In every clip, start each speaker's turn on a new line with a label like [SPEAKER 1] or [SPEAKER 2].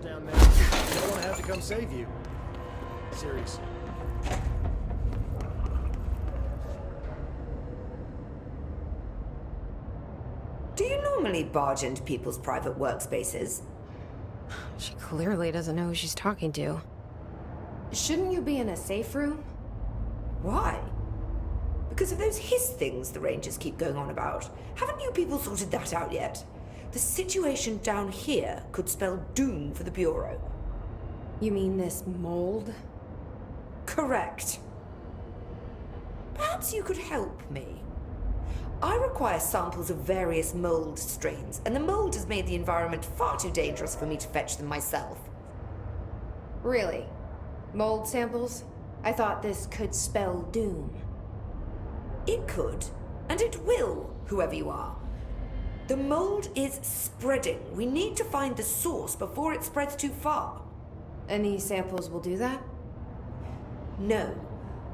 [SPEAKER 1] calm down, man. I don't want to have to come save you. Seriously.
[SPEAKER 2] Do you normally barge into people's private workspaces?
[SPEAKER 3] She clearly doesn't know who she's talking to.
[SPEAKER 4] Shouldn't you be in a safe room?
[SPEAKER 2] Why? Because of those hiss things the Rangers keep going on about. Haven't you people sorted that out yet? The situation down here could spell doom for the Bureau.
[SPEAKER 4] You mean this mold?
[SPEAKER 2] Correct. Perhaps you could help me. I require samples of various mold strains, and the mold has made the environment far too dangerous for me to fetch them myself.
[SPEAKER 4] Really? Mold samples? I thought this could spell doom.
[SPEAKER 2] It could, and it will, whoever you are. The mold is spreading. We need to find the source before it spreads too far.
[SPEAKER 4] And these samples will do that?
[SPEAKER 2] No.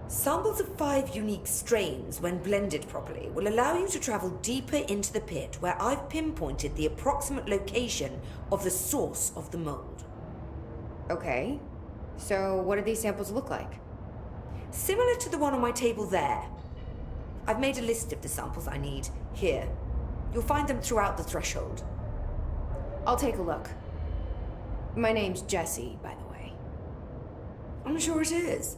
[SPEAKER 2] Samples of 5 unique strains, when blended properly, will allow you to travel deeper into the pit where I've pinpointed the approximate location of the source of the mold.
[SPEAKER 4] Okay. So what do these samples look like?
[SPEAKER 2] Similar to the one on my table there. I've made a list of the samples I need here. You'll find them throughout the threshold.
[SPEAKER 4] I'll take a look. My name's Jessie, by the way.
[SPEAKER 2] I'm sure it is.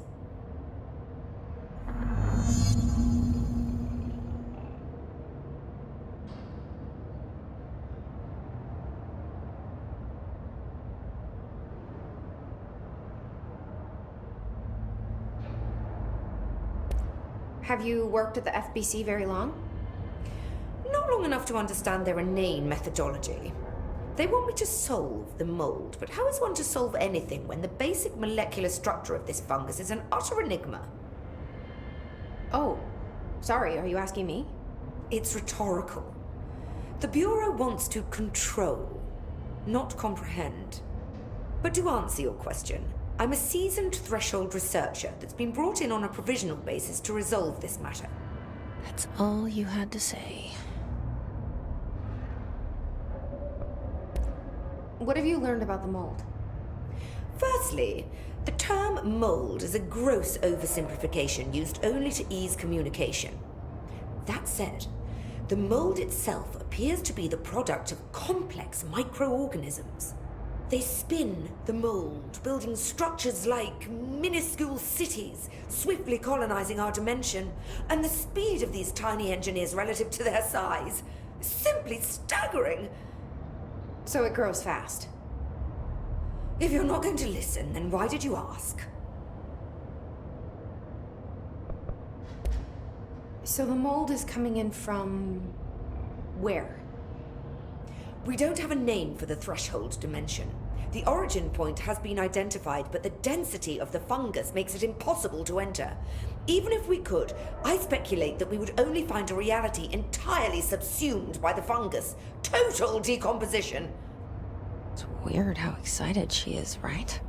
[SPEAKER 4] Have you worked at the FBC very long?
[SPEAKER 2] Not long enough to understand their inane methodology. They want me to solve the mold, but how is one to solve anything when the basic molecular structure of this fungus is an utter enigma?
[SPEAKER 4] Oh, sorry, are you asking me?
[SPEAKER 2] It's rhetorical. The Bureau wants to control, not comprehend. But to answer your question, I'm a seasoned threshold researcher that's been brought in on a provisional basis to resolve this matter.
[SPEAKER 3] That's all you had to say.
[SPEAKER 4] What have you learned about the mold?
[SPEAKER 2] Firstly, the term mold is a gross oversimplification used only to ease communication. That said, the mold itself appears to be the product of complex microorganisms. They spin the mold, building structures like minuscule cities, swiftly colonizing our dimension, and the speed of these tiny engineers relative to their size is simply staggering.
[SPEAKER 4] So it grows fast.
[SPEAKER 2] If you're not going to listen, then why did you ask?
[SPEAKER 4] So the mold is coming in from where?
[SPEAKER 2] We don't have a name for the threshold dimension. The origin point has been identified, but the density of the fungus makes it impossible to enter. Even if we could, I speculate that we would only find a reality entirely subsumed by the fungus. Total decomposition.
[SPEAKER 3] It's weird how excited she is, right?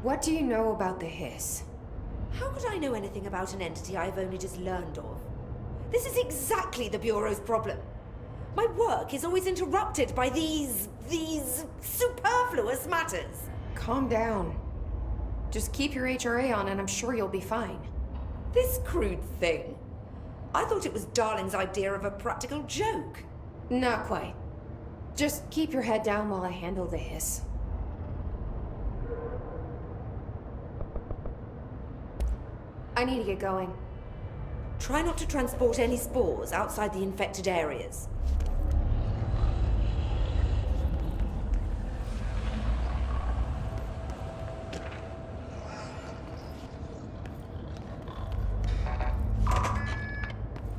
[SPEAKER 4] What do you know about the hiss?
[SPEAKER 2] How could I know anything about an entity I've only just learned of? This is exactly the Bureau's problem. My work is always interrupted by these superfluous matters.
[SPEAKER 4] Calm down. Just keep your HRA on and I'm sure you'll be fine.
[SPEAKER 2] This crude thing. I thought it was Darling's idea of a practical joke.
[SPEAKER 4] Not quite. Just keep your head down while I handle the hiss. I need to get going.
[SPEAKER 2] Try not to transport any spores outside the infected areas.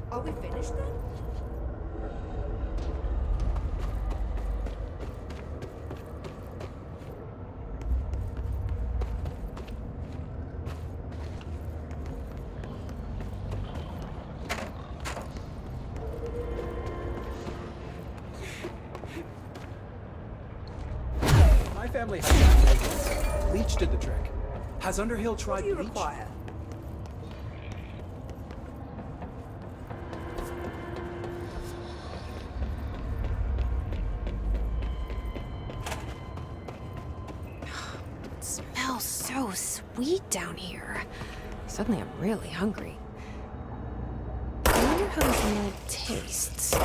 [SPEAKER 2] Are we finished then?
[SPEAKER 1] My family has that. Leech did the trick. Has Underhill tried
[SPEAKER 2] What do you
[SPEAKER 1] bleach?
[SPEAKER 2] require?
[SPEAKER 3] so sweet down here. Suddenly I'm really hungry. I wonder how this meal tastes.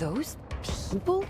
[SPEAKER 3] Those people?